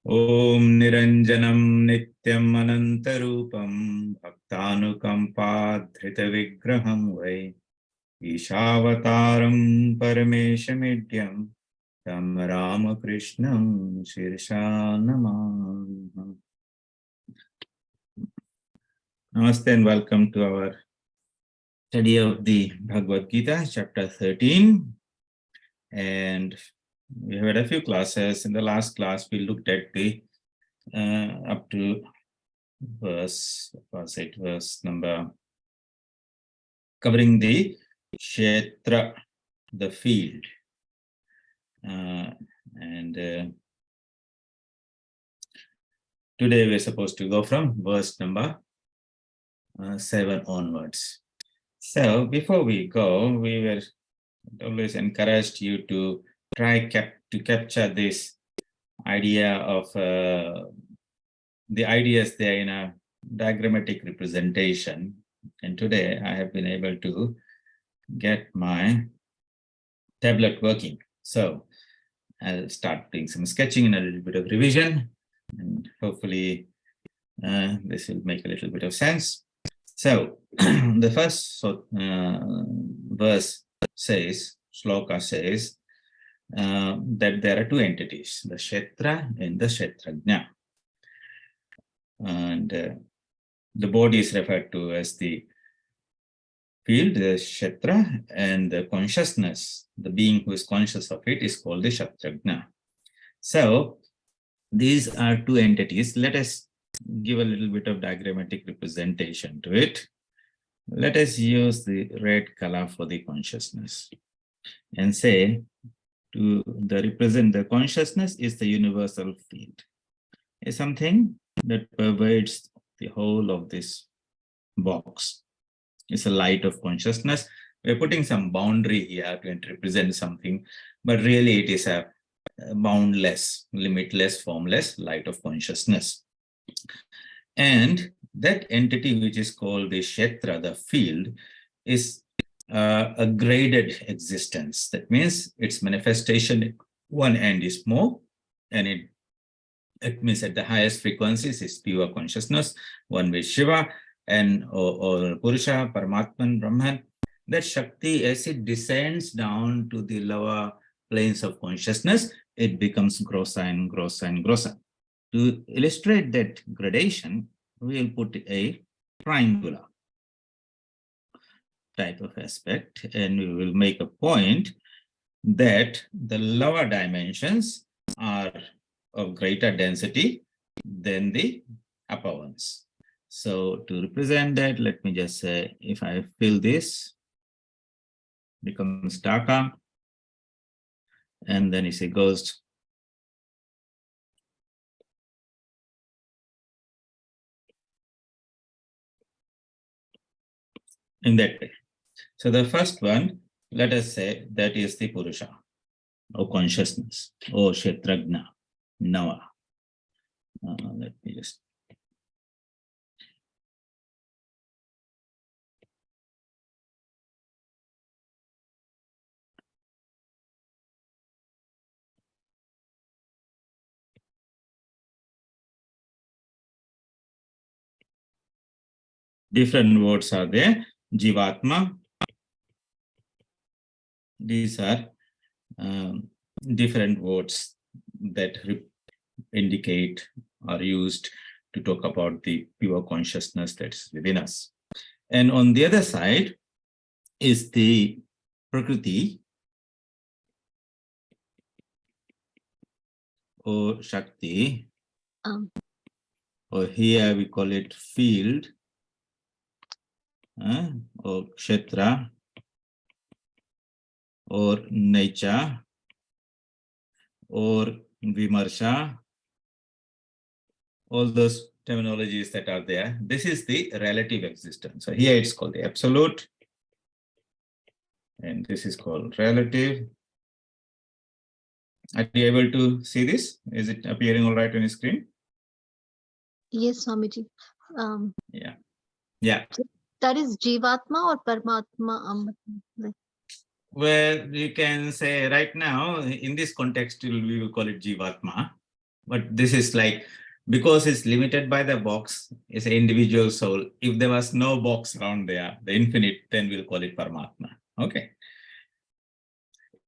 Om Niranjanam Nityam Anantarupam Bhaktanukampa Vigraham Vai Ishavataram Parameshamidhyam Tam Ramakrishnam Shirsha Namah. Namaste and welcome to our study of the Bhagavad Gita, chapter 13. And we had a few classes. In the last class, we looked at the up to verse number, covering the Ch13, the field. Today we're supposed to go from verse number 7 onwards. So before we go, we were always encouraged you to try to capture this idea of the ideas there in a diagrammatic representation. And today I have been able to get my tablet working. So I'll start doing some sketching and a little bit of revision, and hopefully this will make a little bit of sense. So the first verse says, shloka says, that there are two entities, the Kshetra and the Kshetrajna. And the body is referred to as the field, the Kshetra, and the consciousness, the being who is conscious of it, is called the Kshetrajna. So these are two entities. Let us give a little bit of diagrammatic representation to it. Let us use the red color for the consciousness and say to represent the consciousness is the universal field. It's something that pervades the whole of this box. It's a light of consciousness. We're putting some boundary here to represent something, but really it is a boundless, limitless, formless light of consciousness. And that entity, which is called the Kshetra, the field, is a graded existence. That means its manifestation at one end is more, and it means at the highest frequencies is pure consciousness, one with Shiva and or Purusha, Paramatman, Brahman. That Shakti, as it descends down to the lower planes of consciousness, it becomes grosser and grosser and grosser. To illustrate that gradation, we will put a triangular type of aspect, and we will make a point that the lower dimensions are of greater density than the upper ones. So to represent that, let me just say, if I fill this, becomes darker, and then it goes in that way. So the first one, let us say that is the Purusha, or consciousness, or Kshetrajna, Nava. Let me just. Different words are there. Jivatma. These are different words that indicate or used to talk about the pure consciousness that's within us. And on the other side is the Prakriti, or Shakti, or here we call it field, or Kshetra, or nature, or Vimarsha, all those terminologies that are there. This is the relative existence. So here it's called the absolute, and this is called relative. Are you able to see this? Is it appearing all right on your screen? Yes, Swamiji. Yeah. That is Jivatma or Paramatma? Well, you can say right now, in this context, we will call it Jivatma. But this is like, because it's limited by the box, it's an individual soul. If there was no box around there, the infinite, then we'll call it Paramatma. Okay.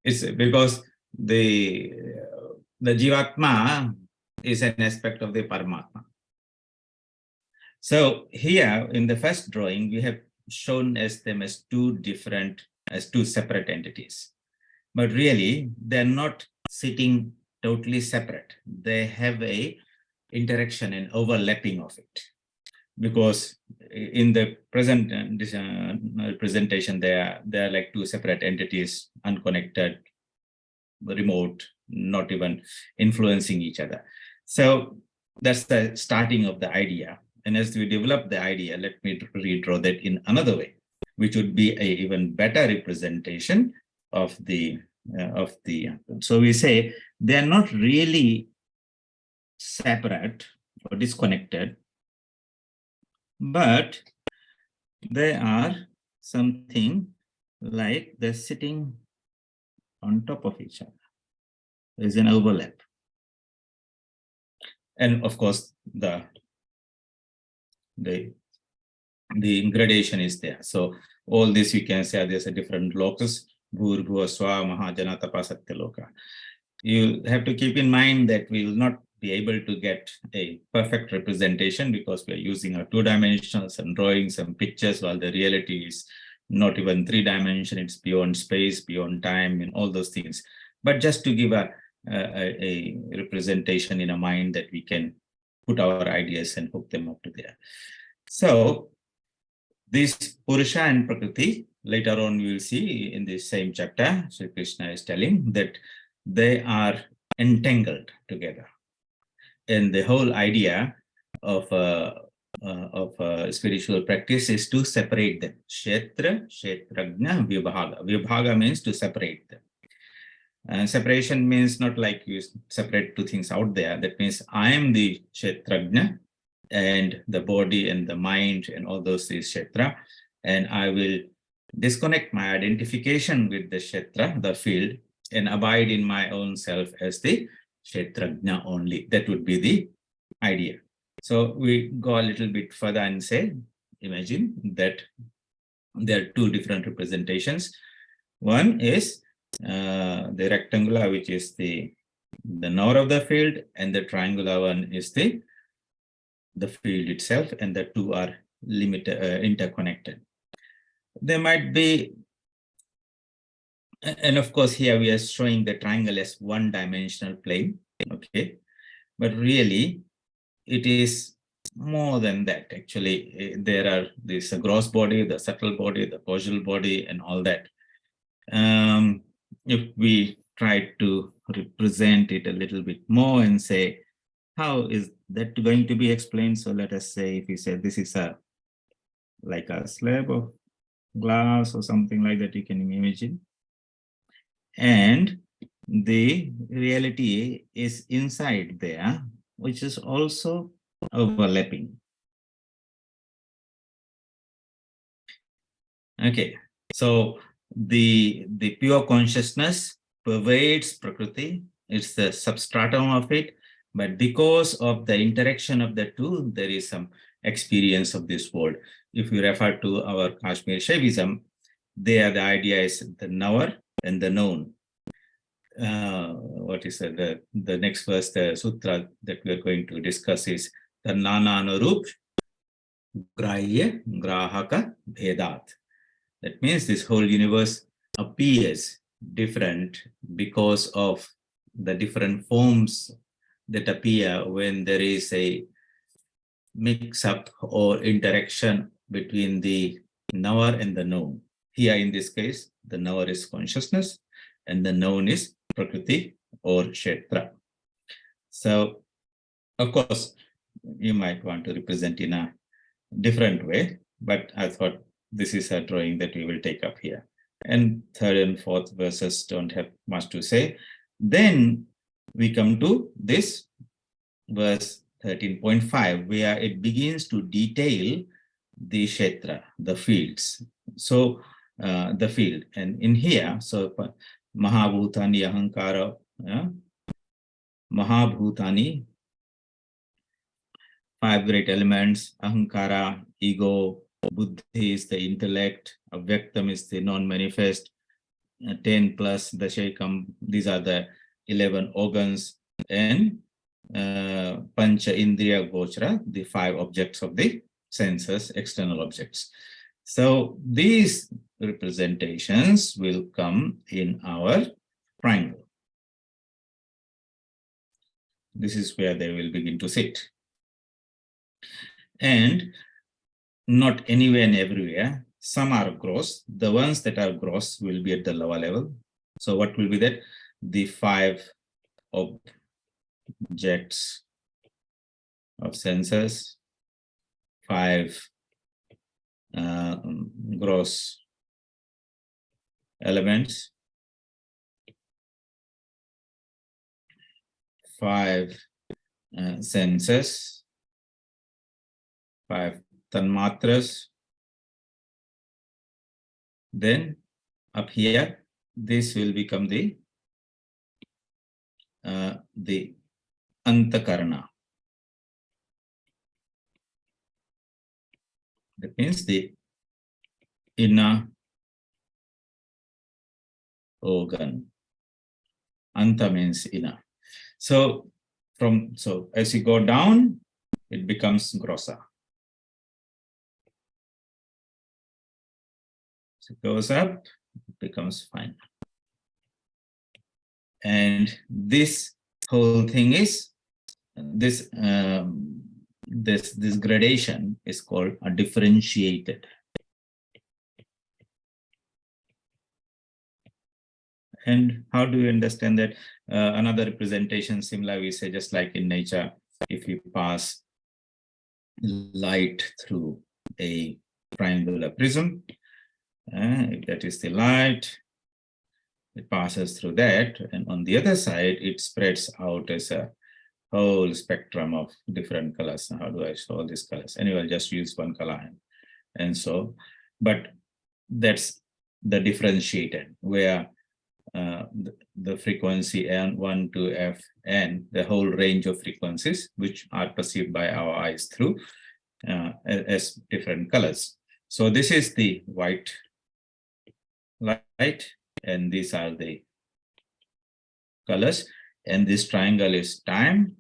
It's because the Jivatma is an aspect of the Paramatma. So here in the first drawing, we have shown them as two separate entities. But really, they're not sitting totally separate. They have a interaction and overlapping of it. Because in the present presentation, they are like two separate entities, unconnected, remote, not even influencing each other. So that's the starting of the idea. And as we develop the idea, let me redraw that in another way, which would be an even better representation of the so we say they are not really separate or disconnected, but they are something like they're sitting on top of each other. There's an overlap. And of course, the gradation is there. So all this you can say there's a different locus. Bhur Swa Mahajana Tapasatya Loka. You have to keep in mind that we will not be able to get a perfect representation because we are using our 2-dimensional, some drawings, some pictures, while the reality is not even 3-dimensional, it's beyond space, beyond time, and all those things. But just to give a representation in a mind that we can put our ideas and hook them up to there. So this Purusha and Prakriti, later on we will see in the same chapter, Sri Krishna is telling that they are entangled together. And the whole idea of spiritual practice is to separate them. Kshetra, Kshetrajna, Vibhaga. Vibhaga means to separate them. And separation means not like you separate two things out there. That means I am the Kshetrajna, and the body and the mind and all those is Kshetra, and I will disconnect my identification with the Kshetra, the field, and abide in my own self as the Kshetrajna only. That would be the idea. So we go a little bit further and say, imagine that there are two different representations. One is the rectangular, which is the knower of the field, and the triangular one is the field itself, and the two are interconnected. There might be, and of course here we are showing the triangle as 1-dimensional plane, okay, but really it is more than that. Actually, there are this gross body, the subtle body, the causal body, and all that. If we try to represent it a little bit more and say, how is that going to be explained? So let us say, if we say this is like a slab of glass or something like that, you can imagine. And the reality is inside there, which is also overlapping. Okay, so the pure consciousness pervades Prakriti. It's the substratum of it. But because of the interaction of the two, there is some experience of this world. If you refer to our Kashmir Shaivism, there the idea is the knower and the known. What is it? The next verse, the sutra that we are going to discuss is the Nana Anurup Grahya Grahaka Bhedat. That means this whole universe appears different because of the different forms that appear when there is a mix-up or interaction between the knower and the known. Here in this case, the knower is consciousness and the known is Prakriti or Kshetra. So, of course, you might want to represent in a different way, but I thought this is a drawing that we will take up here. And third and fourth verses don't have much to say. Then we come to this verse 13.5, where it begins to detail the Kshetra, the fields. So the field, and in here, so Mahabhutani Ahankara, Mahabhutani, 5 great elements, Ahankara, ego, Buddhi is the intellect, Avyaktam is the non-manifest, 10 plus Dashekam, these are the 11 organs, and Pancha Indriya Gochara, the 5 objects of the senses, external objects. So these representations will come in our triangle. This is where they will begin to sit. And not anywhere and everywhere. Some are gross. The ones that are gross will be at the lower level. So what will be that? The 5 objects of senses, 5 gross elements, 5 senses, 5 tanmatras. Then up here, this will become the antakarana. That means the inner organ. Anta means inner. So as you go down, it becomes grosser. So it goes up, it becomes fine. And this whole thing is this gradation is called a differentiated. And how do you understand that? Another representation similar, we say, just like in nature, if you pass light through a triangular prism, if that is the light, it passes through that, and on the other side, it spreads out as a whole spectrum of different colors. How do I show all these colors? Anyway, I'll just use one color. And so, but that's the differentiated, where the frequency N1 to Fn, the whole range of frequencies, which are perceived by our eyes through as different colors. So this is the white light, and these are the colors. And this triangle is time,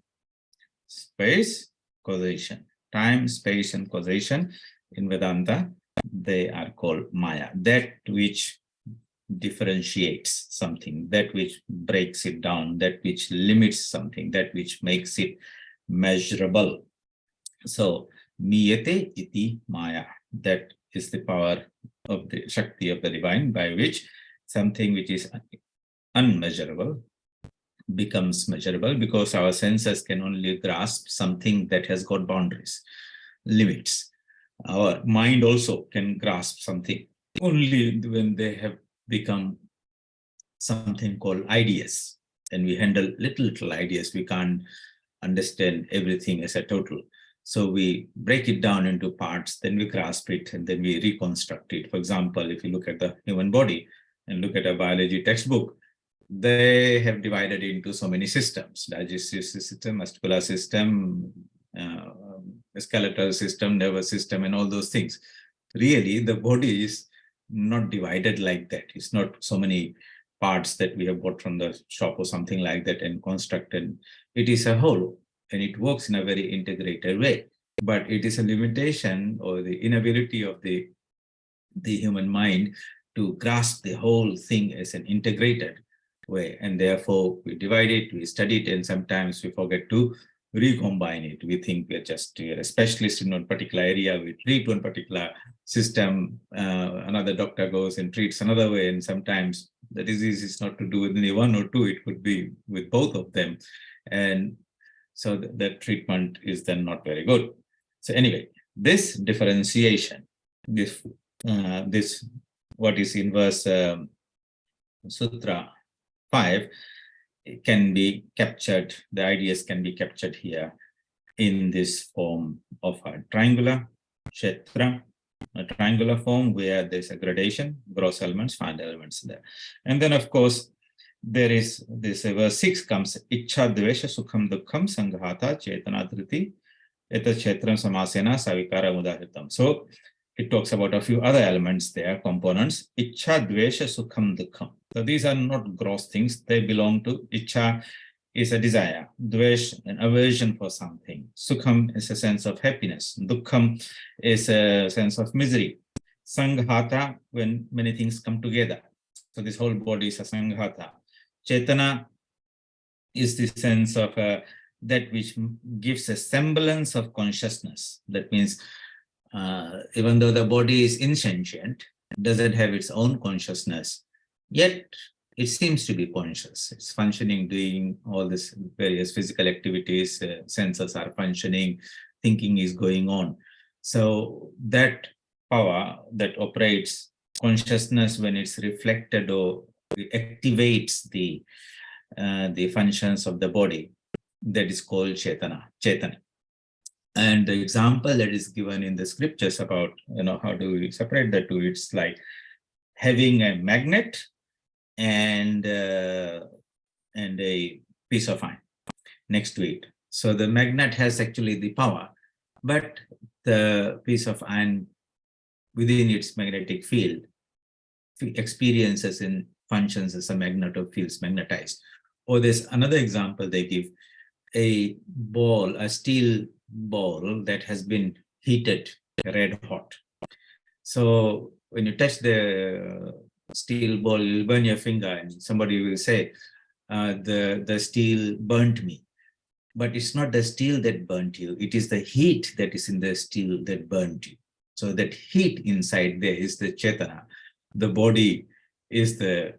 space, causation. Time, space, and causation in Vedanta, they are called Maya. That which differentiates something, that which breaks it down, that which limits something, that which makes it measurable. So, Miyate iti Maya. That is the power of the Shakti of the divine, by which something which is unmeasurable becomes measurable, because our senses can only grasp something that has got boundaries, limits. Our mind also can grasp something only when they have become something called ideas, and we handle little ideas. We can't understand everything as a total. So we break it down into parts, then we grasp it, and then we reconstruct it. For example, if you look at the human body and look at a biology textbook, they have divided into so many systems: digestive system, muscular system, skeletal system, nervous system, and all those things. Really, the body is not divided like that. It's not so many parts that we have bought from the shop or something like that and constructed. It is a whole, and it works in a very integrated way. But it is a limitation or the inability of the human mind to grasp the whole thing as an integrated way. And therefore, we divide it, we study it, and sometimes we forget to recombine it. We think we're just a specialist in one particular area. We treat one particular system. Another doctor goes and treats another way. And sometimes the disease is not to do with only one or two. It could be with both of them. And so the treatment is then not very good. So anyway, this differentiation, this what is in verse Sutra 5, can be captured, the ideas can be captured here in this form of a triangular Kshetra, a triangular form where there's a gradation, gross elements, fine elements there. And then, of course, there is this verse 6 comes, Ichha dvesha sukham dukkham sanghata chetana dhriti eta kshetram samasena savikara mudahitam. So it talks about a few other elements there, components. Ichha dvesha sukham dukkham. So these are not gross things. They belong to Ichha is a desire, dvesh, an aversion for something. Sukham is a sense of happiness. Dukkham is a sense of misery. Sanghata, when many things come together. So this whole body is a sanghata. Chetana is the sense of that which gives a semblance of consciousness. That means even though the body is insentient, doesn't have its own consciousness, yet it seems to be conscious. It's functioning, doing all these various physical activities, senses are functioning, thinking is going on. So that power that operates consciousness, when it's reflected or activates the functions of the body, that is called Chetana. And the example that is given in the scriptures about, how do we separate the two? It's like having a magnet and a piece of iron next to it. So the magnet has actually the power, but the piece of iron within its magnetic field experiences and functions as a magnet or feels magnetized. Or there's another example they give, a ball, a steel ball that has been heated red hot. So when you touch the steel ball, you'll burn your finger, and somebody will say, the steel burnt me. But it's not the steel that burnt you, it is the heat that is in the steel that burnt you. So that heat inside there is the Chetana. The body is the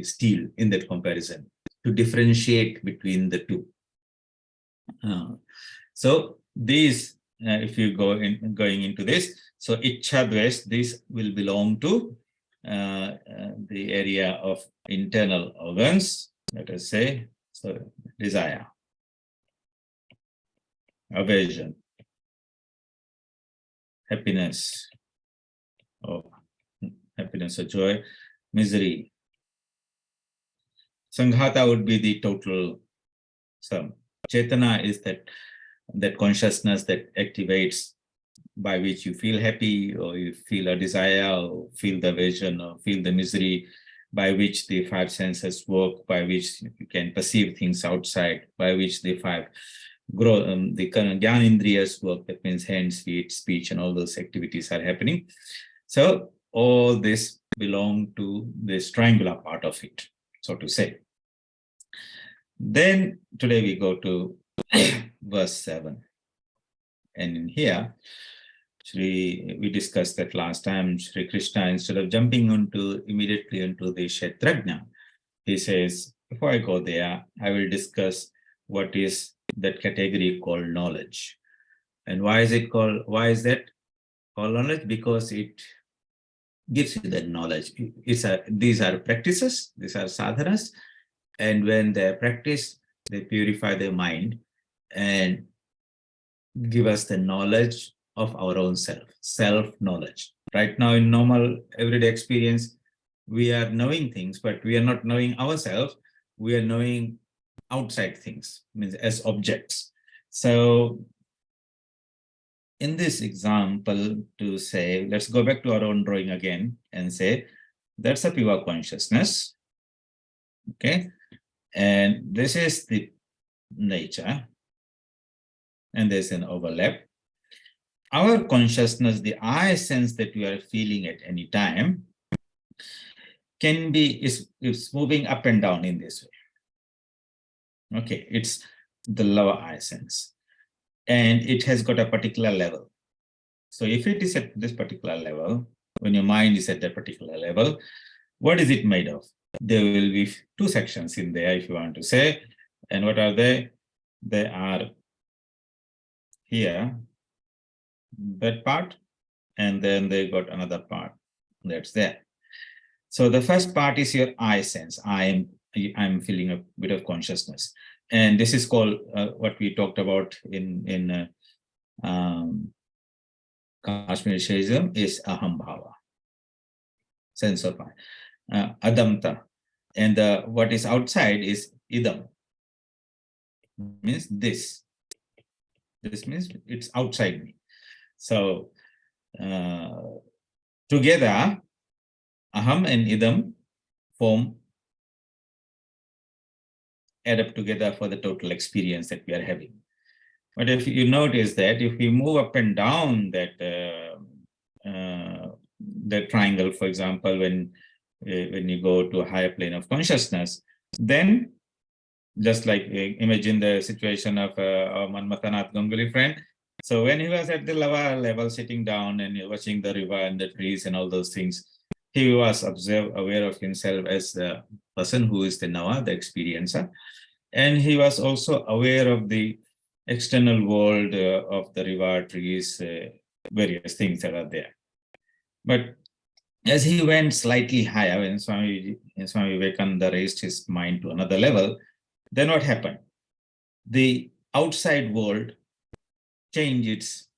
steel in that comparison, to differentiate between the two. So these, if you going into this, so Ichha dvesh, this will belong to the area of internal organs, let us say. So desire, aversion, happiness, or joy, misery. Sanghata would be the total sum. Chetana is that consciousness that activates, by which you feel happy, or you feel a desire, or feel the aversion, or feel the misery, by which the five senses work, by which you can perceive things outside, by which the five grow, the Gyan Indriyas work, that means hands, feet, speech, and all those activities are happening. So all this belong to this triangular part of it, so to say. Then today we go to verse 7. And in here, we discussed that last time, Sri Krishna, instead of jumping immediately into the Kshetrajna, he says, before I go there, I will discuss what is that category called knowledge. And why is that called knowledge? Because it gives you that knowledge. These are practices, these are sadhanas, and when they practice, they purify their mind and give us the knowledge of our own self-knowledge. Right now, in normal everyday experience, we are knowing things, but we are not knowing ourselves. We are knowing outside things, means as objects. So in this example, to say, let's go back to our own drawing again and say, that's a pure consciousness. Okay. And this is the nature. And there's an overlap. Our consciousness, the I sense that we are feeling at any time, is moving up and down in this way. Okay, it's the lower I sense. And it has got a particular level. So if it is at this particular level, when your mind is at that particular level, what is it made of? There will be two sections in there, if you want to say. And what are they? They are here, that part, and then they got another part that's there. So the first part is your I sense. I'm feeling a bit of consciousness, and this is called what we talked about in Kashmir Shaism is aham bhava, sense of I, adamta, And what is outside is idam, means this. This means it's outside me. So together, aham and idam add up together for the total experience that we are having. But if you notice that if we move up and down that triangle, for example, when you go to a higher plane of consciousness, then just like imagine the situation of our Manmatanath Ganguly friend. So when he was at the lower level, sitting down and watching the river and the trees and all those things, he was aware of himself as the person who is the Nawa, the experiencer. And he was also aware of the external world of the river, trees, various things that are there. But as he went slightly higher, when Swami Vivekananda raised his mind to another level, then what happened? The outside world changes.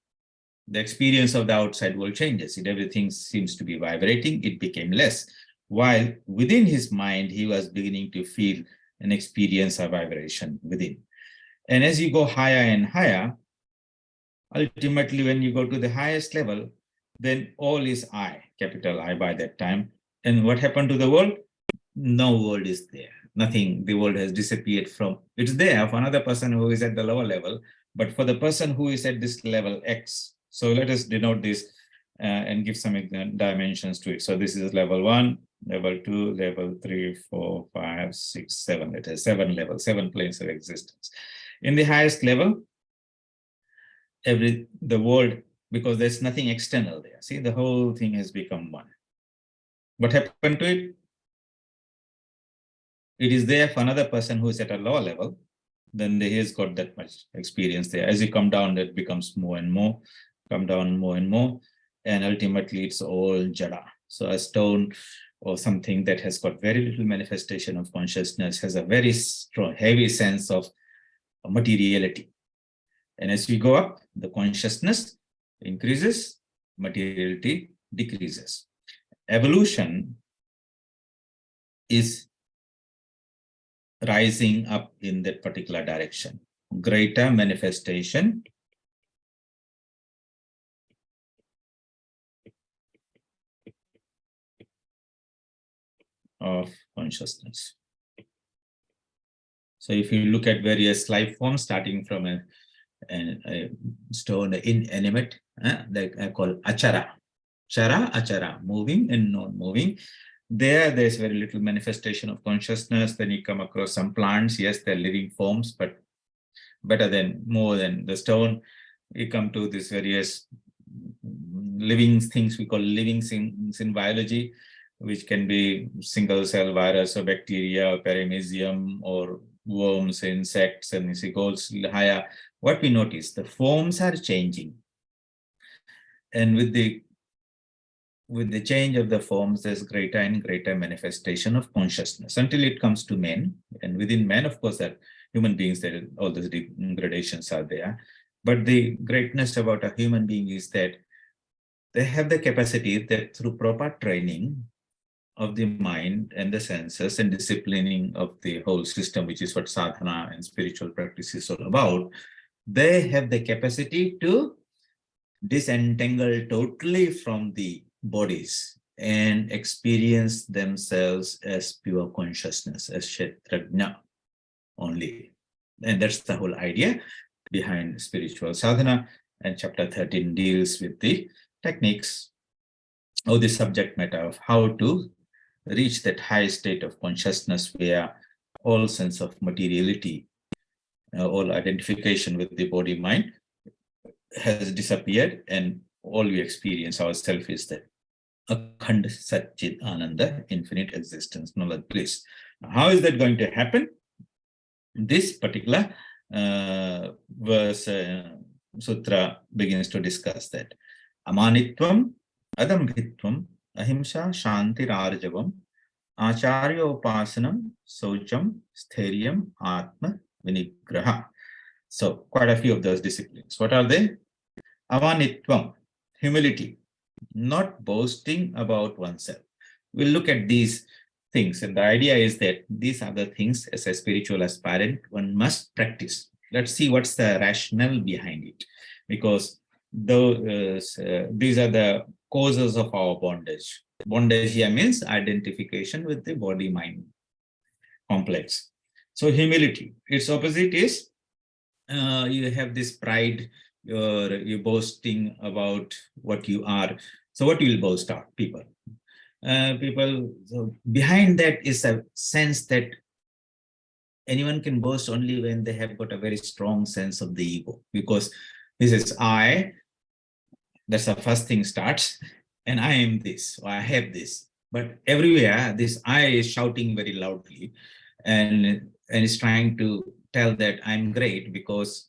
The experience of the outside world changes. Everything seems to be vibrating. It became less. While within his mind, he was beginning to feel an experience of vibration within. And as you go higher and higher, ultimately, when you go to the highest level, then all is I, capital I by that time. And what happened to the world? No world is there. Nothing, the world has disappeared from, it's there for another person who is at the lower level, but for the person who is at this level X. So let us denote this and give some dimensions to it. So this is level 1, level 2, level 3, 4, 5, 6, 7. It has 7 levels, 7 planes of existence. In the highest level, the world, because there's nothing external there. See, the whole thing has become one. What happened to it? It is there for another person who is at a lower level, then he has got that much experience there. As you come down, that becomes more and more, come down more and more, and ultimately it's all jada. So a stone or something that has got very little manifestation of consciousness has a very strong, heavy sense of materiality. And as we go up, the consciousness increases, materiality decreases. Evolution is rising up in that particular direction. Greater manifestation of consciousness. So if you look at various life forms, starting from a stone, inanimate, they are called achara. Chara, achara, moving and non-moving. There's very little manifestation of consciousness. Then you come across some plants. Yes, they're living forms, but more than the stone. You come to these various living things we call living things in biology, which can be single cell virus or bacteria or paramecium or worms, insects, and as it goes higher, what we notice, the forms are changing. And with the change of the forms, there's greater and greater manifestation of consciousness until it comes to men. And within men, of course, that human beings, there all those gradations are there. But the greatness about a human being is that they have the capacity that through proper training of the mind and the senses and disciplining of the whole system, which is what sadhana and spiritual practice is all about, they have the capacity to disentangle totally from the bodies and experience themselves as pure consciousness, as Ch13 only. And that's the whole idea behind spiritual sadhana. And chapter 13 deals with the techniques or the subject matter of how to reach that high state of consciousness where all sense of materiality, all identification with the body mind has disappeared, and all we experience ourselves is that Akhand Satchit Ananda, infinite existence, knowledge, bliss. How is that going to happen? This particular verse, sutra begins to discuss that. Amanitvam, adambhitvam, ahimsa, shanti, rajavam, acharya upasanam, socham, sthairyam, atma, vinigraha. So quite a few of those disciplines. What are they? Amanitvam, humility, not boasting about oneself. We'll look at these things. And the idea is that these are the things as a spiritual aspirant one must practice. Let's see what's the rationale behind it. Because these are the causes of our bondage. Bondage here means identification with the body-mind complex. So humility, its opposite is you have this pride, you're boasting about what you are. So what will boast of? People. So behind that is a sense that anyone can boast only when they have got a very strong sense of the ego, because this is I, that's the first thing starts, and I am this, or I have this. But everywhere, this I is shouting very loudly and is trying to tell that I'm great because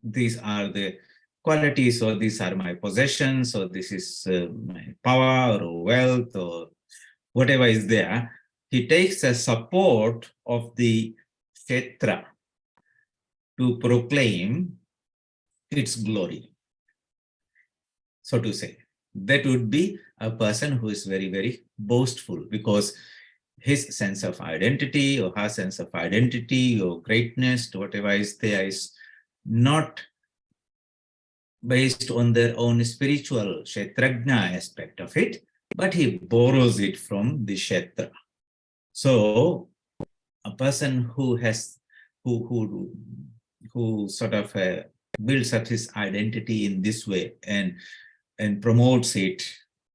these are the qualities, or these are my possessions, or this is my power or wealth or whatever is there. He takes the support of the Kshetra to proclaim its glory, so to say. That would be a person who is very, very boastful, because his sense of identity or her sense of identity or greatness, whatever is there, is not based on their own spiritual Kshetrajna aspect of it, but he borrows it from the Kshetra. So a person who has, who sort of builds up his identity in this way and promotes it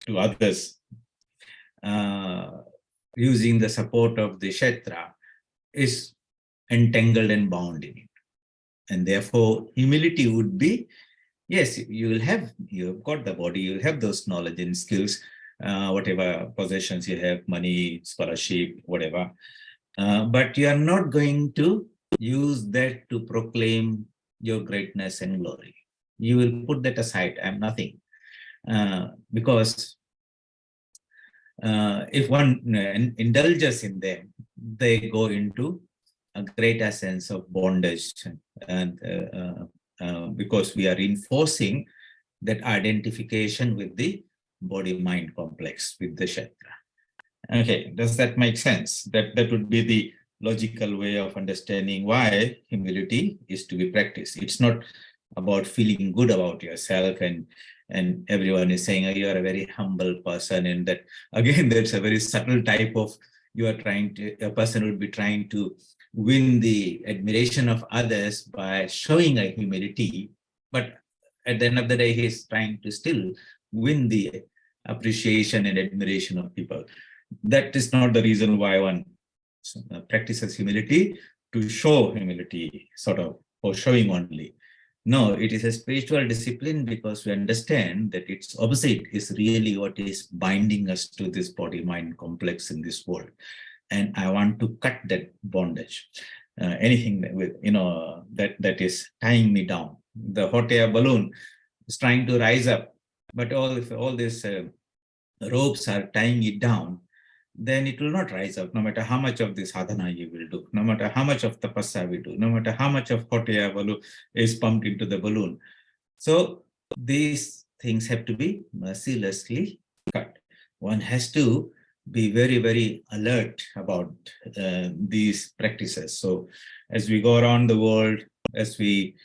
to others using the support of the Kshetra, is entangled and bound in it. And therefore, humility would be, yes, you've got the body, you'll have those knowledge and skills, whatever possessions you have, money, scholarship, whatever. But you are not going to use that to proclaim your greatness and glory. You will put that aside. I'm nothing. Because if one indulges in them, they go into a greater sense of bondage, and because we are reinforcing that identification with the body-mind complex, with the Kshetra. Okay, does that make sense? That would be the logical way of understanding why humility is to be practiced. It's not about feeling good about yourself and everyone is saying, oh, you are a very humble person, and that again, that's a very subtle type of, a person would be trying to win the admiration of others by showing a humility, but at the end of the day, he's trying to still win the appreciation and admiration of people. That is not the reason why one practices humility, to show humility, sort of, or showing only. No, it is a spiritual discipline, because we understand that its opposite is really what is binding us to this body-mind complex in this world. And I want to cut that bondage. Anything with, that is tying me down. The hot air balloon is trying to rise up, but if all these ropes are tying it down, then it will not rise up, no matter how much of this sadhana you will do, no matter how much of tapasya we do, no matter how much of hot air balloon is pumped into the balloon. So these things have to be mercilessly cut. One has to be very, very alert about these practices. So as we go around the world, as we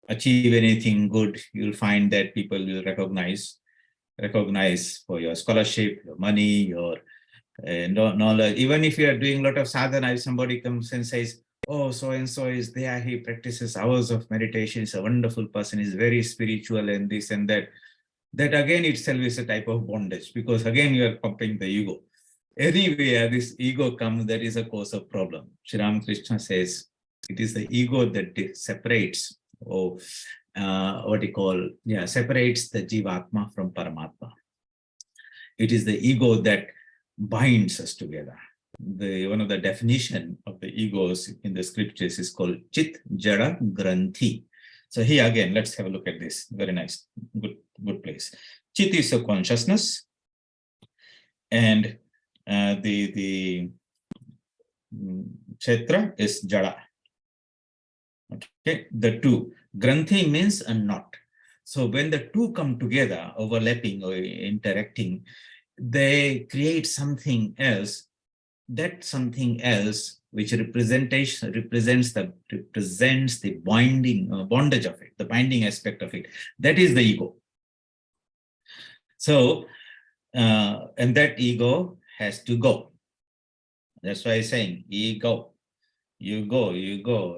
achieve anything good, you'll find that people will recognize for your scholarship, your money, your knowledge. Even if you are doing a lot of sadhana, if somebody comes and says, oh, so-and-so is there, he practices hours of meditation, he's a wonderful person, he's very spiritual and this and that, that again itself is a type of bondage, because again you are pumping the ego. Anywhere this ego comes, that is a cause of problem. Sri Ramakrishna says, it is the ego that separates, separates the Jivatma from Paramatma. It is the ego that binds us together. One of the definition of the egos in the scriptures is called Chit Jada Granthi. So here again, let's have a look at this. Very nice, good place. Chit is a consciousness, and the Kshetra is Jada. Okay, the two. Granthi means a knot. So when the two come together, overlapping or interacting, they create something else. That something else which represents the bondage of it, the binding aspect of it. That is the ego. So, and that ego has to go. That's why he's saying, ego, you go.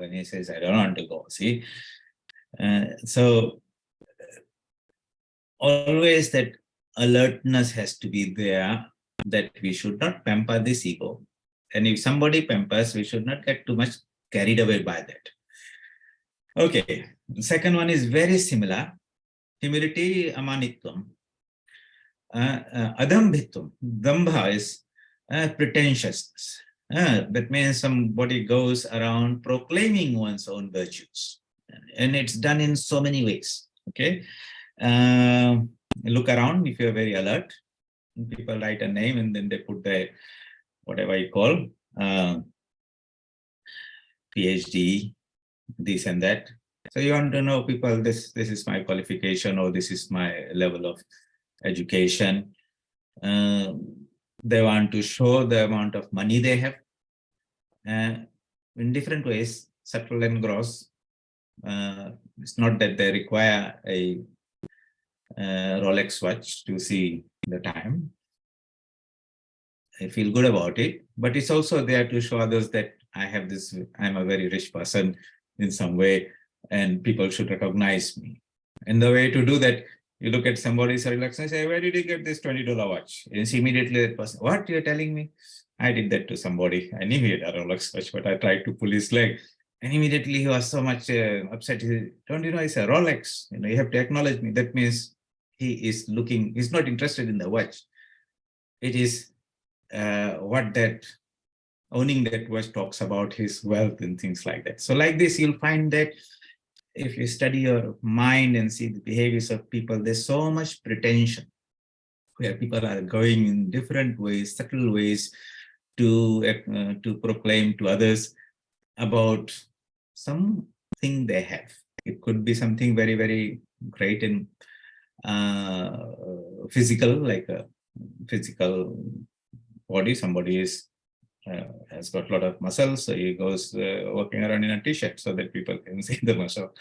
And he says, I don't want to go. See? So always that alertness has to be there, that we should not pamper this ego. And if somebody pampers, we should not get too much carried away by that. Okay, the second one is very similar. Humility, amanitvam. Adambhitvam. Dambha is pretentiousness. That means somebody goes around proclaiming one's own virtues. And it's done in so many ways. Okay. Look around if you're very alert. People write a name and then they put the whatever you call PhD, this and that. So you want to know people, this is my qualification or this is my level of education. They want to show the amount of money they have in different ways, subtle and gross. It's not that they require a Rolex watch to see the time. I feel good about it, but it's also there to show others that I have this, I'm a very rich person in some way, and people should recognize me. And the way to do that, you look at somebody's Rolex and say, where did you get this $20 watch? And it's immediately that person, what, you're telling me? I did that to somebody. I knew he had a Rolex watch, but I tried to pull his leg. And immediately he was so much upset. He said, don't you know, it's a Rolex. You have to acknowledge me. That means he is looking, he's not interested in the watch. It is what that owning that watch talks about his wealth and things like that. So like this, you'll find that if you study your mind and see the behaviors of people, there's so much pretension where people are going in different ways, subtle ways to proclaim to others about something they have. It could be something very, very great in physical, like a physical body. Somebody has got a lot of muscles, so he goes walking around in a t-shirt so that people can see the muscle.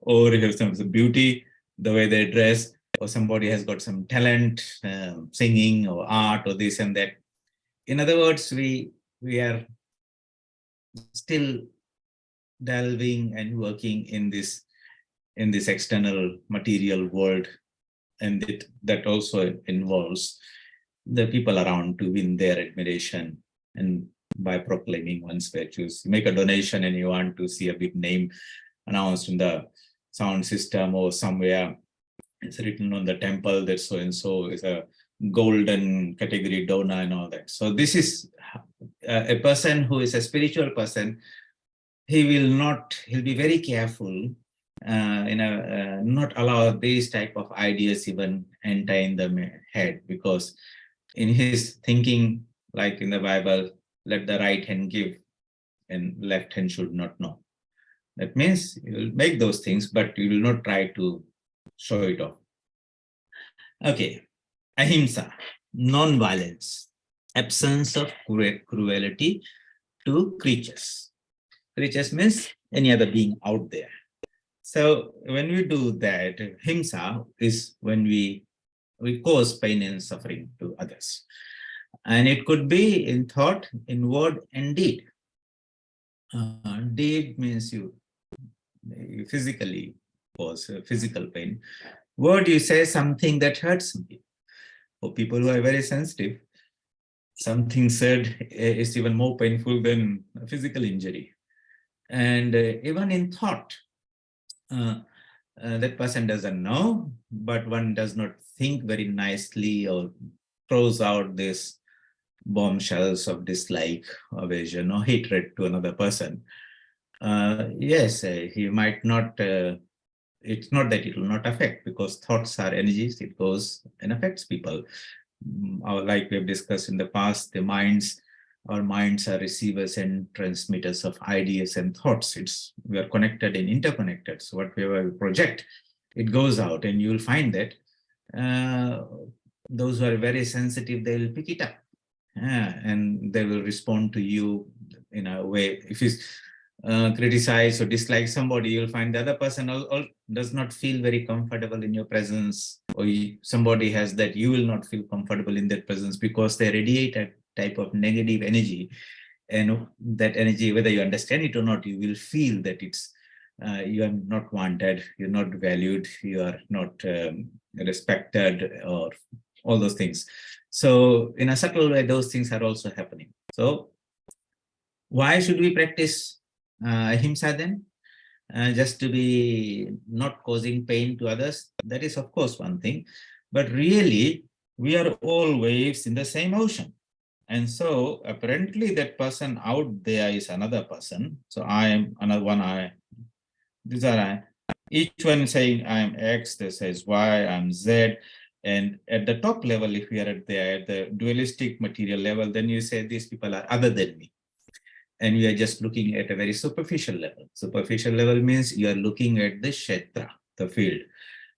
Or you have some beauty, the way they dress, or somebody has got some talent, singing or art or this and that. In other words, we are still delving and working in this external material world, and that also involves the people around to win their admiration. And by proclaiming one's virtues, you make a donation and you want to see a big name announced in the sound system or somewhere. It's written on the temple that so and so is a golden category donor and all that. So this is a person who is a spiritual person. He'll be very careful not allow these type of ideas even enter in the head, because in his thinking, like in the Bible, let the right hand give and left hand should not know. That means you will make those things, but you will not try to show it off. Okay, ahimsa, non-violence, absence of cruelty to creatures. Creatures means any other being out there. So when we do that, himsa is when we cause pain and suffering to others. And it could be in thought, in word, and deed. Deed means you physically cause physical pain. Word, you say something that hurts me. For people who are very sensitive, something said is even more painful than a physical injury. And even in thought, that person doesn't know, but one does not think very nicely or throws out this bombshells of dislike, aversion, or hatred to another person. Yes, he might not, it's not that it will not affect, because thoughts are energies, it goes and affects people. Like we have discussed in the past, our minds are receivers and transmitters of ideas and thoughts. We are connected and interconnected. So whatever we project, it goes out, and you will find that Those who are very sensitive, they will pick it up. And they will respond to you in a way. If you criticize or dislike somebody, you'll find the other person does not feel very comfortable in your presence, or somebody has that, you will not feel comfortable in their presence because they radiate a type of negative energy. And that energy, whether you understand it or not, you will feel that it's you are not wanted, you're not valued, you are not respected, or all those things. So in a subtle way, those things are also happening. So why should we practice ahimsa then? Just to be not causing pain to others? That is, of course, one thing. But really, we are all waves in the same ocean. And so apparently that person out there is another person. So I am another one. These are I. Each one saying I am X, this says Y, I'm Z. And at the top level, if we are at the dualistic material level, then you say these people are other than me. And we are just looking at a very superficial level. Superficial level means you are looking at the kshetra, the field.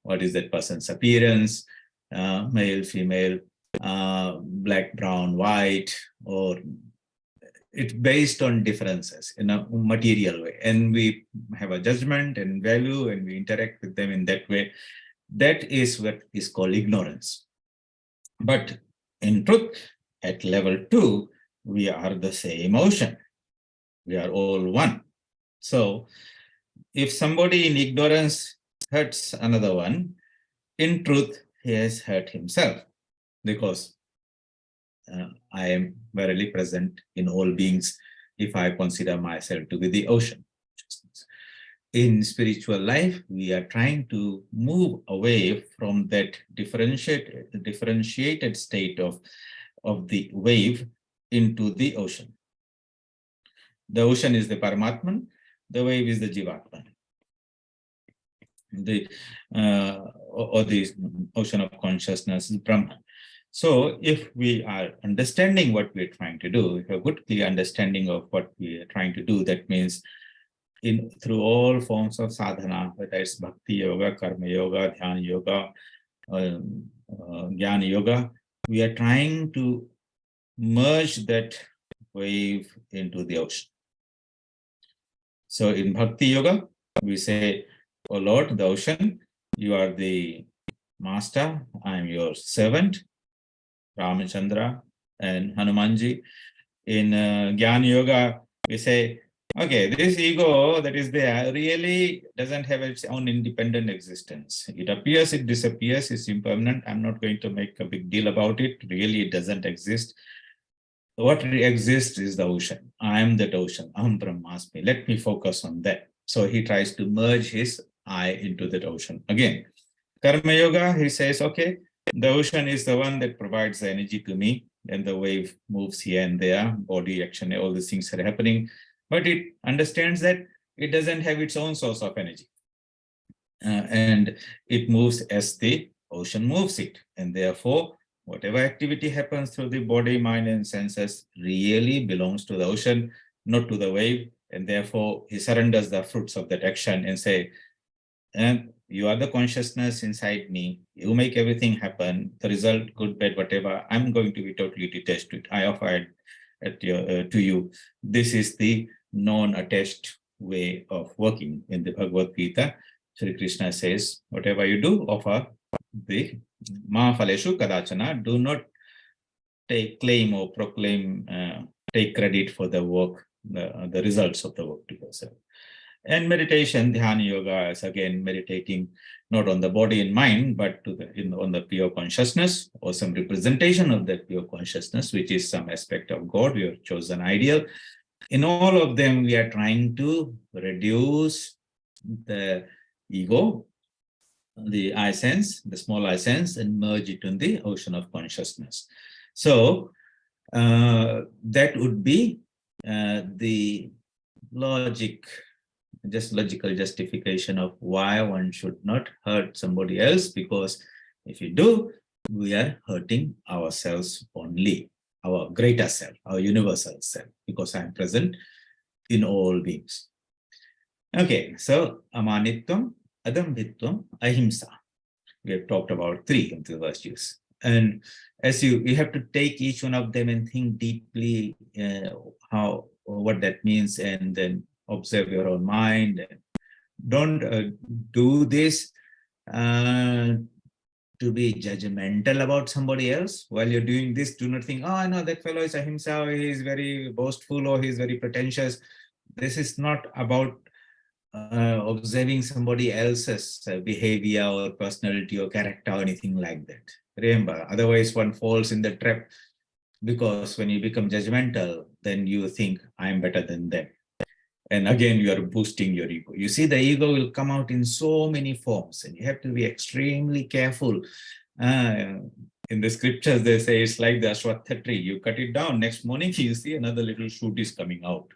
What is that person's appearance, male, female, black, brown, white, or it's based on differences in a material way. And we have a judgment and value, and we interact with them in that way. That is what is called ignorance. But in truth, at level 2, we are the same ocean. We are all one. So if somebody in ignorance hurts another one, in truth, he has hurt himself, because I am verily present in all beings if I consider myself to be the ocean. In spiritual life, we are trying to move away from that differentiated state of the wave into the ocean. The ocean is the Paramatman, the wave is the Jivatman. Or the ocean of consciousness is Brahman. So if we are understanding what we're trying to do, if we have a good clear understanding of what we are trying to do, that means through all forms of sadhana, whether it's bhakti yoga, karma yoga, dhyana yoga, jnana yoga, we are trying to merge that wave into the ocean. So in bhakti yoga, we say, "Oh Lord, the ocean, you are the master, I am your servant," Ramachandra and Hanumanji. In Jnana Yoga, we say, okay, this ego that is there really doesn't have its own independent existence. It appears, it disappears, it's impermanent. I'm not going to make a big deal about it. Really, it doesn't exist. What exists is the ocean. I am that ocean. Aham Brahmasmi. Let me focus on that. So he tries to merge his I into that ocean. Again, Karma Yoga, he says, okay, the ocean is the one that provides the energy to me, and the wave moves here and there, body action, all these things are happening. But it understands that it doesn't have its own source of energy. And it moves as the ocean moves it. And therefore, whatever activity happens through the body, mind, and senses really belongs to the ocean, not to the wave. And therefore, he surrenders the fruits of that action and say, and you are the consciousness inside me. You make everything happen. The result, good, bad, whatever, I'm going to be totally detached to it. I offer it to you. This is the non-attached way of working. In the Bhagavad Gita, Sri Krishna says, whatever you do, offer the Mahaphaleshu Kadachana. Do not take claim or proclaim, take credit for the work, the results of the work to yourself. And meditation, dhyana yoga, is again meditating not on the body and mind, but on the pure consciousness, or some representation of that pure consciousness, which is some aspect of God, your chosen ideal. In all of them, we are trying to reduce the ego, the I sense, the small I sense, and merge it in the ocean of consciousness. So that would be the logical justification of why one should not hurt somebody else, because if you do, we are hurting ourselves only, our greater self, our universal self, because I am present in all beings. Okay, so amanitvam, adambhitvam, ahimsa. We have talked about 3 of the virtues. And as you have to take each one of them and think deeply what that means, and then observe your own mind. Don't do this to be judgmental about somebody else. While you're doing this, do not think, oh, no, that fellow is ahimsa, or he is very boastful, or he is very pretentious. This is not about observing somebody else's behavior or personality or character or anything like that. Remember, otherwise one falls in the trap, because when you become judgmental, then you think, I'm better than them. And again, you are boosting your ego. You see, the ego will come out in so many forms, and you have to be extremely careful. In the scriptures, they say it's like the Ch13. You cut it down, next morning you see another little shoot is coming out.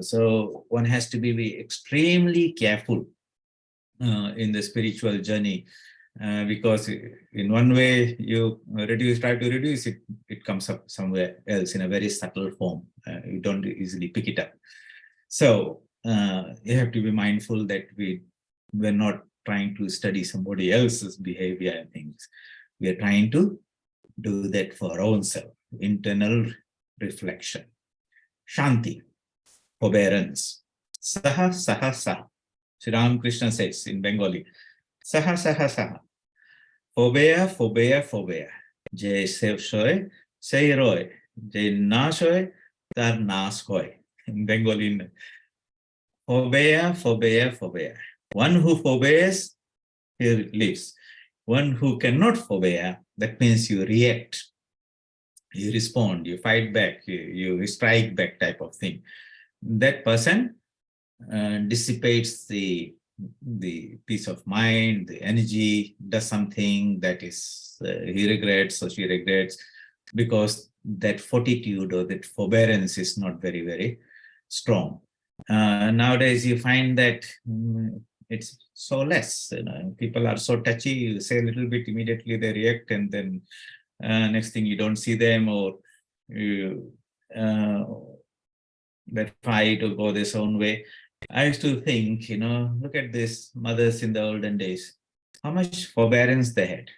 So one has to be extremely careful in the spiritual journey, because in one way you try to reduce it, it comes up somewhere else in a very subtle form. You don't easily pick it up. So you have to be mindful that we're not trying to study somebody else's behavior and things. We are trying to do that for our own self, internal reflection. Shanti, forbearance. Saha, saha, saha. Sri Ramakrishna says in Bengali, saha, saha, saha. Forbear, forbear, forbear. Je sev soy, sei roy. Je nas hoy, tar nas hoy. In Bengali, forbear, forbear, forbear. One who forbears, he lives. One who cannot forbear, that means you react, you respond, you fight back, you strike back type of thing. That person dissipates the peace of mind, the energy, does something that is he regrets or she regrets, because that fortitude or that forbearance is not very, very strong. Nowadays, you find that it's so less. People are so touchy. You say a little bit, immediately they react, and then next thing you don't see them, or you that fight or go their own way. I used to think, look at these mothers in the olden days, how much forbearance they had.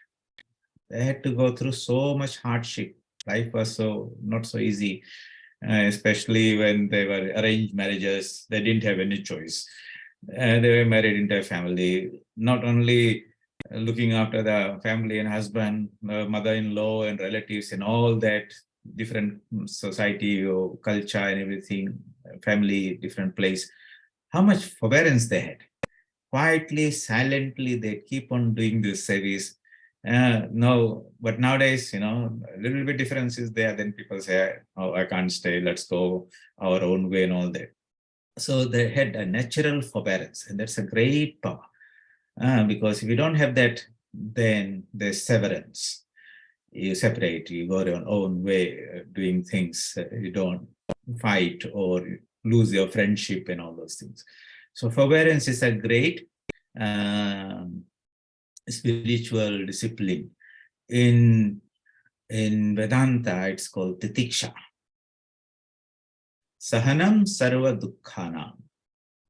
They had to go through so much hardship. Life was so not so easy. Especially when they were arranged marriages, they didn't have any choice. They were married into a family, not only looking after the family and husband, mother-in-law and relatives and all that, different society or culture and everything, family, different place. How much forbearance they had. Quietly, silently, they keep on doing this service. No, but nowadays, a little bit difference is there. Then people say, oh, I can't stay, let's go our own way and all that. So they had a natural forbearance, and that's a great power. Because if you don't have that, then there's severance. You separate, you go your own way, doing things. You don't fight or lose your friendship and all those things. So forbearance is a great spiritual discipline. In Vedanta, it's called titiksha. Sahanam sarva dukkhanam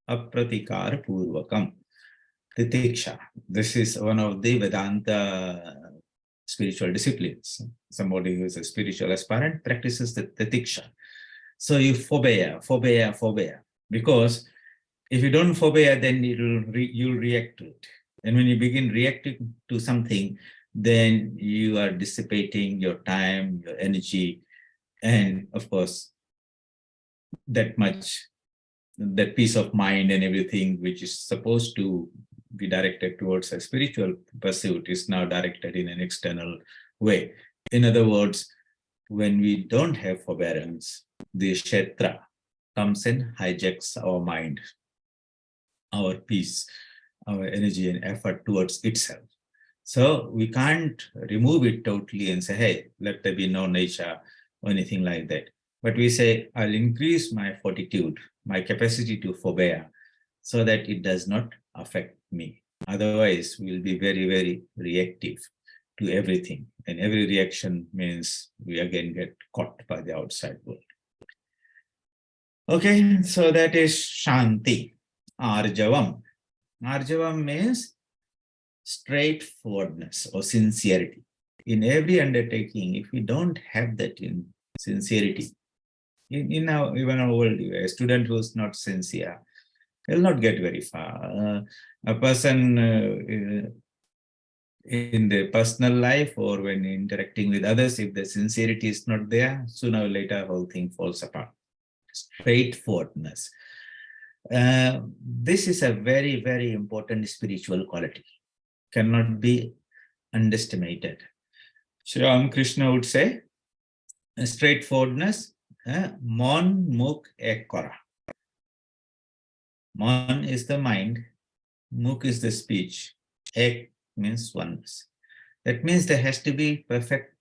apratikar purvakam. Titiksha. This is one of the Vedanta spiritual disciplines. Somebody who is a spiritual aspirant practices the titiksha. So you forbear, forbear, forbear. Because if you don't forbear, then you'll react to it. And when you begin reacting to something, then you are dissipating your time, your energy, and of course, that peace of mind and everything, which is supposed to be directed towards a spiritual pursuit, is now directed in an external way. In other words, when we don't have forbearance, the Kshetra comes and hijacks our mind, our peace, our energy and effort towards itself. So we can't remove it totally and say, hey, let there be no nature or anything like that. But we say, I'll increase my fortitude, my capacity to forbear, so that it does not affect me. Otherwise, we'll be very, very reactive to everything. And every reaction means we again get caught by the outside world. Okay, so that is Shanti. Arjavam. Arjavam means straightforwardness or sincerity. in every undertaking, if we don't have that in sincerity, in our, even our world, a student who's not sincere will not get very far. A person in the personal life or when interacting with others, if the sincerity is not there, sooner or later, whole thing falls apart. Straightforwardness. This is a very, very important spiritual quality. Cannot be underestimated. Sri Ramakrishna would say, straightforwardness, mon muk ek kara. Mon is the mind, muk is the speech, ek means oneness. That means there has to be perfect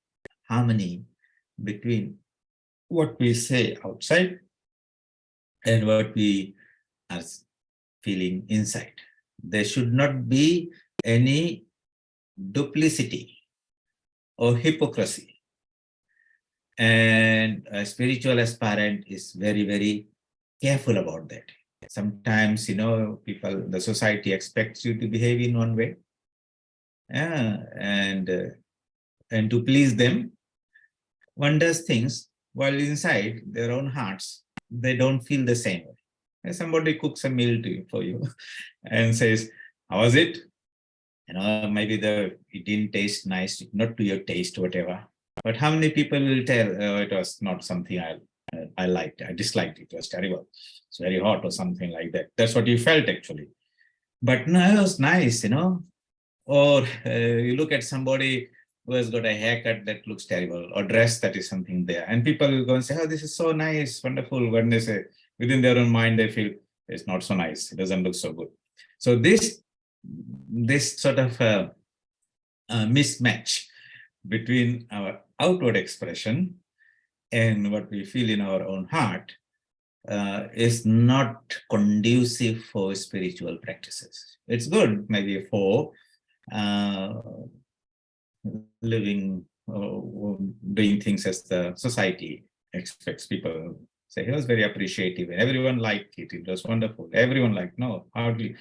harmony between what we say outside and what we are feeling inside. There should not be any duplicity or hypocrisy. And a spiritual aspirant is very, very careful about that. Sometimes, people, the society expects you to behave in one way. And to please them, one does things while inside their own hearts, they don't feel the same way. Somebody cooks a meal for you and says, how was it? Maybe it didn't taste nice, not to your taste, whatever. But how many people will tell, it was not something I liked, I disliked, it was terrible, it's very hot or something like that. That's what you felt actually. But no, it was nice, Or you look at somebody who has got a haircut that looks terrible or dress that is something there. And people will go and say, oh, this is so nice, wonderful. When they say, within their own mind, they feel it's not so nice. It doesn't look so good. So this sort of mismatch between our outward expression and what we feel in our own heart is not conducive for spiritual practices. It's good maybe for living, doing things as the society expects. People say, he was very appreciative and everyone liked it. It was wonderful. Everyone liked, no, hardly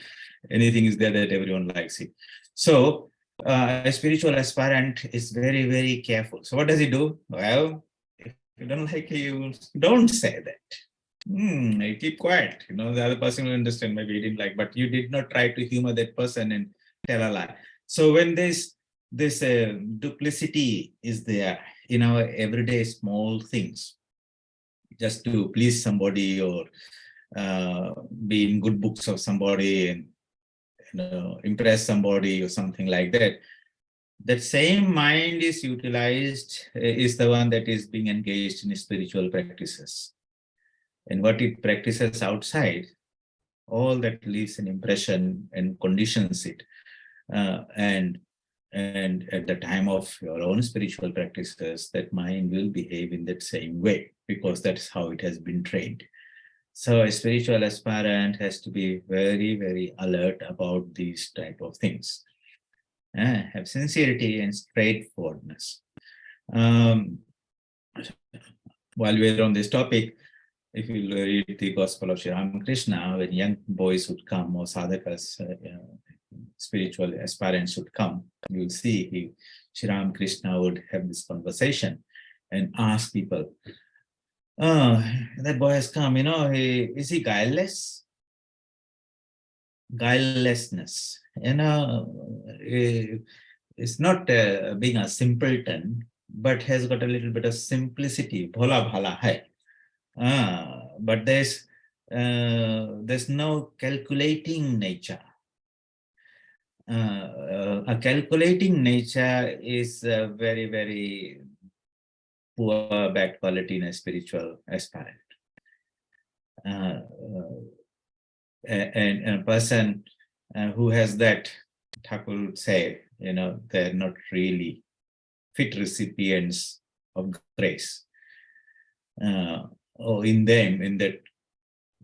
anything is there that everyone likes it. So a spiritual aspirant is very, very careful. So what does he do? Well, if you don't like it, you don't say that. You keep quiet. The other person will understand, maybe he didn't like, but you did not try to humor that person and tell a lie. So when this duplicity is there in our everyday small things, just to please somebody or be in good books of somebody and impress somebody or something like that, that same mind is utilized, is the one that is being engaged in spiritual practices. And what it practices outside, all that leaves an impression and conditions it. And at the time of your own spiritual practices, that mind will behave in that same way, because that's how it has been trained. So a spiritual aspirant has to be very, very alert about these type of things. Have sincerity and straightforwardness. While we're on this topic, if you read the Gospel of Sri Ramakrishna, when young boys would come or sadhakas, spiritual aspirants would come, you will see Sri Ramakrishna would have this conversation and ask people, that boy has come, is he guileless? Guilelessness, it's not being a simpleton, but has got a little bit of simplicity, bhola bhala hai. But there's no calculating nature. A calculating nature is very, very poor, bad quality in a spiritual aspirant. And a person who has that, Thakur would say, they're not really fit recipients of grace. Or in that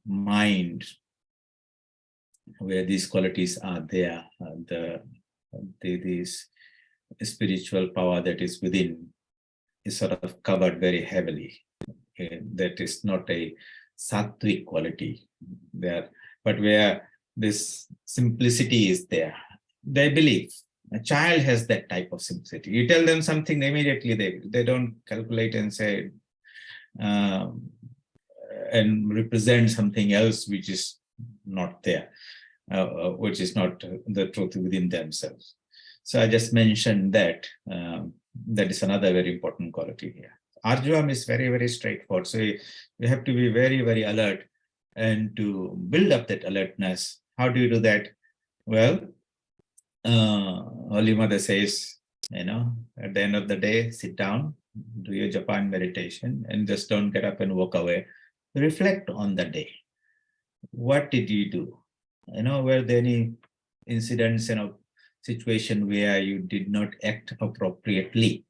mind where these qualities are there, this spiritual power that is within is sort of covered very heavily. That is not a sattvic quality there, but where this simplicity is there. They believe A child has that type of simplicity. You tell them something, immediately they don't calculate and say, and represent something else which is not there, which is not the truth within themselves. So I just mentioned that. That is another very important quality here. Arjvam is very, very straightforward. So you have to be very, very alert, and to build up that alertness. How do you do that? Well, Holy Mother says, at the end of the day, sit down, do your japa meditation, and just don't get up and walk away. Reflect on the day. What did you do? Were there any incidents, situation where you did not act appropriately?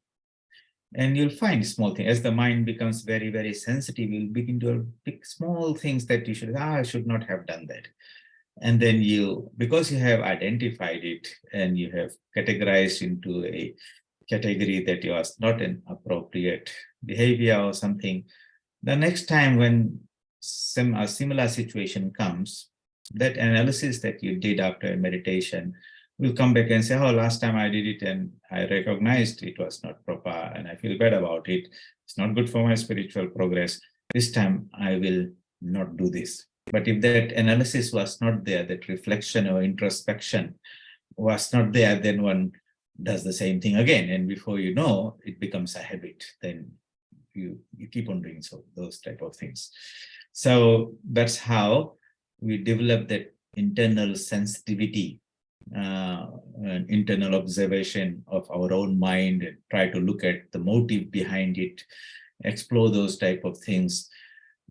And you'll find small things. As the mind becomes very, very sensitive, you'll begin to pick small things that you should, I should not have done that. And then because you have identified it and you have categorized into a category that you are not an appropriate behavior or something, the next time when a similar situation comes, that analysis that you did after a meditation will come back and say, oh, last time I did it and I recognized it was not proper and I feel bad about it. It's not good for my spiritual progress. This time I will not do this. But if that analysis was not there, that reflection or introspection was not there, then one does the same thing again. And before you know, it becomes a habit. Then you keep on doing those type of things. So that's how we develop that internal sensitivity, an internal observation of our own mind, and try to look at the motive behind it, explore those type of things.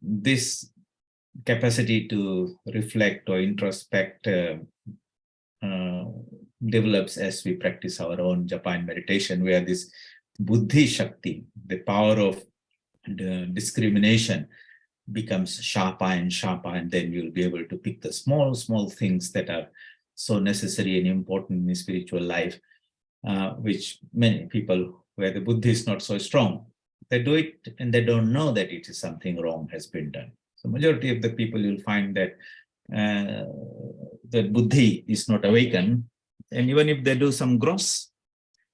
This capacity to reflect or introspect develops as we practice our own japa and meditation, where this buddhi shakti, the power of the discrimination, becomes sharper and sharper, and then you'll be able to pick the small things that are so necessary and important in spiritual life, which many people, where the buddhi is not so strong, they do it and they don't know that it is something wrong has been done. So majority of the people, you'll find that the buddhi is not awakened, and even if they do some gross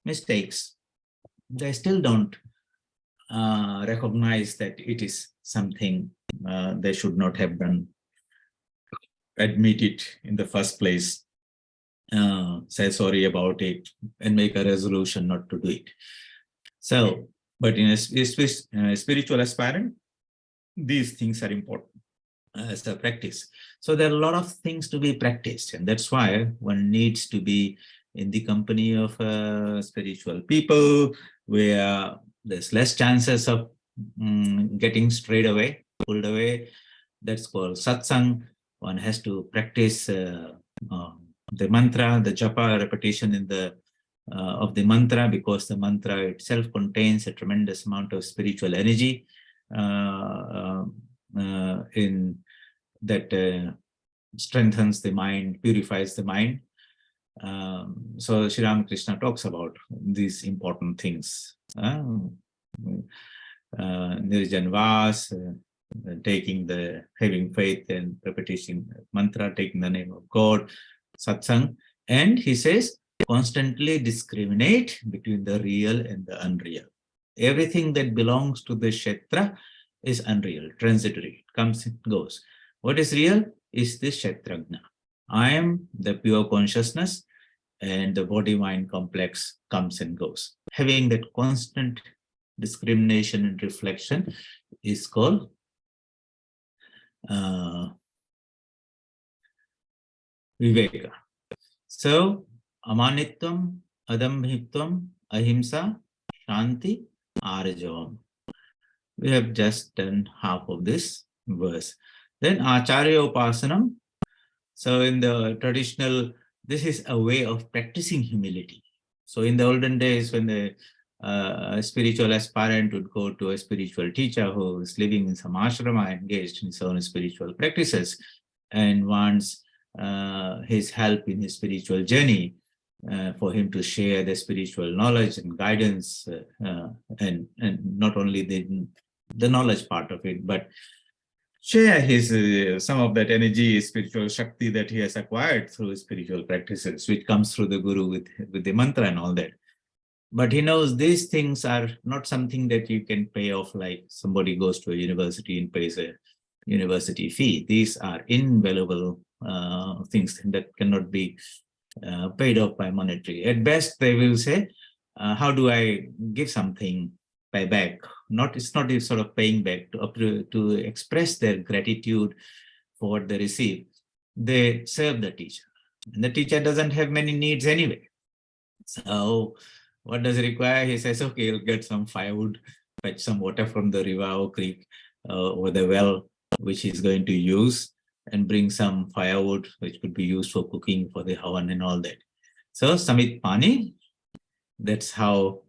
mistakes, they still don't recognize that it is something they should not have done, admit it in the first place, say sorry about it, and make a resolution not to do it. So, but in a spiritual aspirant, these things are important as a practice. So there are a lot of things to be practiced, and that's why one needs to be in the company of spiritual people, where there's less chances of getting pulled away. That's called satsang. One has to practice the mantra, the japa, repetition in the of the mantra, because the mantra itself contains a tremendous amount of spiritual energy in that strengthens the mind, purifies the mind. So Sri Ramakrishna talks about these important things. Nirjan Vas, having faith and repetition mantra, taking the name of God, satsang. And he says, constantly discriminate between the real and the unreal. Everything that belongs to the Kshetra is unreal, transitory, comes and goes. What is real is the Kshetrajna. I am the pure consciousness, and the body-mind complex comes and goes. Having that constant discrimination and reflection is called viveka. So, amanitvam, adambhitvam, ahimsa, shanti, arjavam. We have just done half of this verse. Then acharya upasanam. So in the traditional, this is a way of practicing humility. So in the olden days, when the spiritual aspirant would go to a spiritual teacher who is living in some ashrama, engaged in his own spiritual practices, and wants his help in his spiritual journey, for him to share the spiritual knowledge and guidance, and not only the knowledge part of it, but share his some of that energy, spiritual shakti that he has acquired through spiritual practices, which comes through the guru with the mantra and all that. But he knows these things are not something that you can pay off like somebody goes to a university and pays a university fee. These are invaluable things that cannot be paid off by monetary. At best, they will say, how do I give something by back? It's not a sort of paying back to express their gratitude for what they receive. They serve the teacher. And the teacher doesn't have many needs anyway. So what does it require? He says, okay, you'll get some firewood, fetch some water from the river or creek or the well, which he's going to use, and bring some firewood, which could be used for cooking for the havan and all that. So Samit Pani, that's how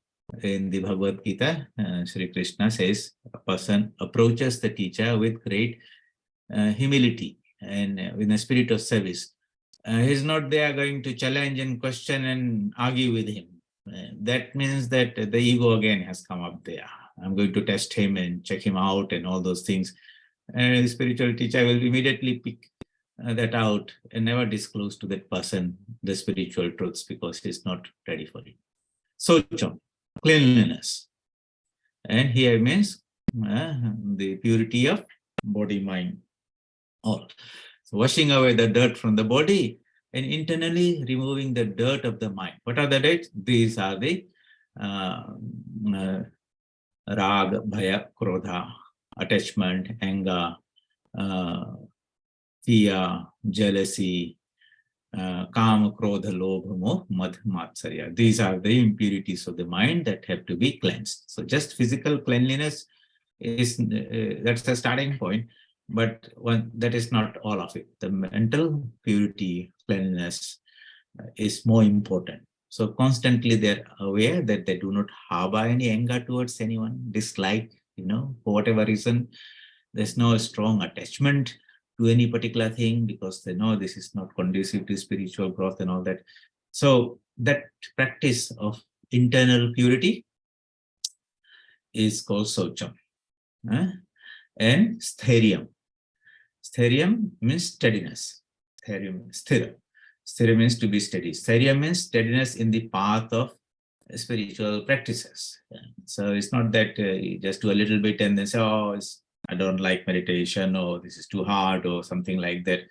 in the Bhagavad Gita, Sri Krishna says, a person approaches the teacher with great humility and with a spirit of service. He's not there going to challenge and question and argue with him. That means that the ego again has come up there. I'm going to test him and check him out and all those things. And the spiritual teacher will immediately pick that out and never disclose to that person the spiritual truths because he's not ready for it. Socham, cleanliness. And here means the purity of body, mind, all. So washing away the dirt from the body and internally removing the dirt of the mind. What are the dirt? These are the rag, bhaya, krodha, attachment, anger, fear, jealousy, kama, krodha, lobha, moh, madh, matsarya. These are the impurities of the mind that have to be cleansed. So just physical cleanliness is that's the starting point, but that is not all of it. The mental purity, cleanliness is more important. So constantly they're aware that they do not harbor any anger towards anyone, dislike, for whatever reason. There's no strong attachment to any particular thing because they know this is not conducive to spiritual growth and all that. So that practice of internal purity is called Socham. And Stherium. Stherium means steadiness. Sthira. Sthira means to be steady. Stherium means steadiness in the path of spiritual practices. So it's not that you just do a little bit and then say, oh, I don't like meditation, or this is too hard, or something like that.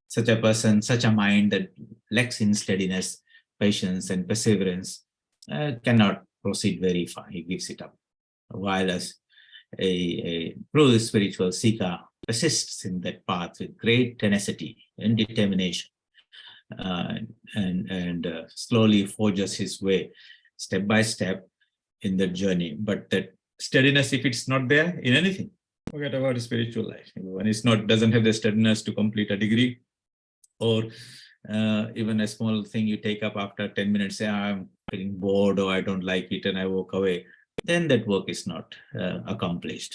Such a person, such a mind that lacks in steadiness, patience, and perseverance cannot proceed very far. He gives it up. While as a true spiritual seeker persists in that path with great tenacity and determination, and slowly forges his way step by step in that journey. But that steadiness, if it's not there in anything, forget about spiritual life. When it's doesn't have the steadiness to complete a degree, or even a small thing you take up after 10 minutes, say, I'm getting bored or I don't like it and I walk away, then that work is not accomplished.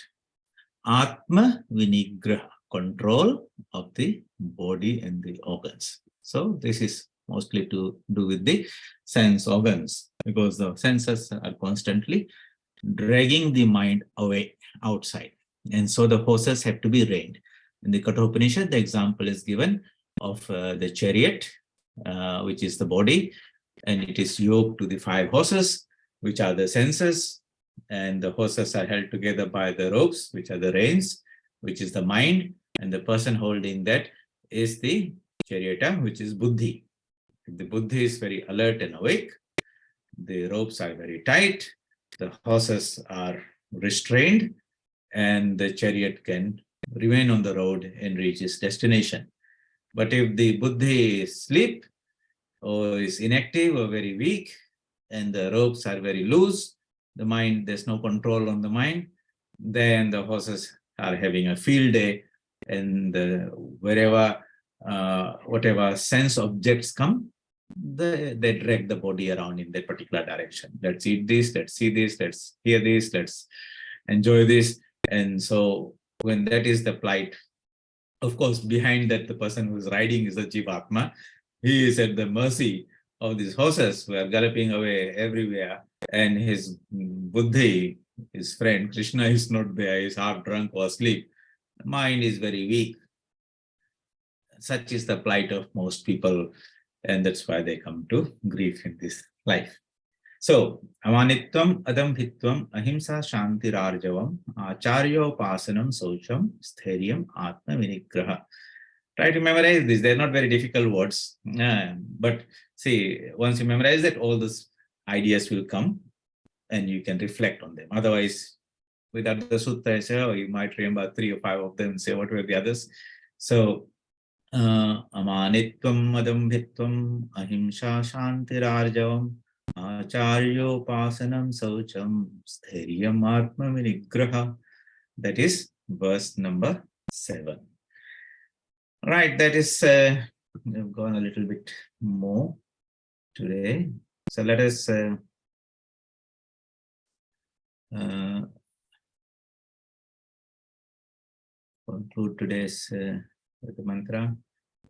Atma Vinigraha, control of the body and the organs. So this is mostly to do with the sense organs, because the senses are constantly dragging the mind away outside. And so the horses have to be reined. In the Kathopanishad, the example is given of the chariot, which is the body, and it is yoked to the 5 horses, which are the senses, and the horses are held together by the ropes, which are the reins, which is the mind, and the person holding that is the charioteer, which is buddhi. If the buddhi is very alert and awake, the ropes are very tight, the horses are restrained, and the chariot can remain on the road and reach its destination. But if the buddhi is asleep or is inactive or very weak, and the ropes are very loose, the mind, there's no control on the mind, then the horses are having a field day, and whatever sense objects come, they drag the body around in that particular direction. Let's eat this, let's see this, let's hear this, let's enjoy this. And so when that is the plight, of course, behind that, the person who is riding is the Jivatma. He is at the mercy of these horses who are galloping away everywhere. And his buddhi, his friend, Krishna is not there, he's half drunk or asleep. mind is very weak. Such is the plight of most people, and that's why they come to grief in this life. So, amanitvam, adambhitvam, ahimsa shantirarjavam, acharyopasanam saucham, sthairyam, atma vinigraha. Try to memorize this. They're not very difficult words. But see, once you memorize it, all these ideas will come and you can reflect on them. Otherwise, without the sutta, say, oh, you might remember 3 or 5 of them, say what were the others. So, amanitvam, adambhitvam, ahimsa shantirarjavam, acharyopasanam saucham, sthairyam, atma vinigraha. That is verse number 7. Right, that is, we've gone a little bit more today. So let us conclude today's with the mantra.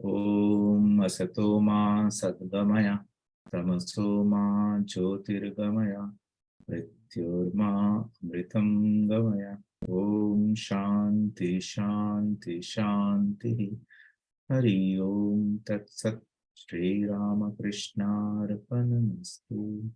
Om asato ma sadgamaya, tamaso ma jyotirgamaya, mrityorma amritam gamaya. Om shanti shanti shanti. Hari Om Tat Sat Shri Ramakrishna Arpanamastu.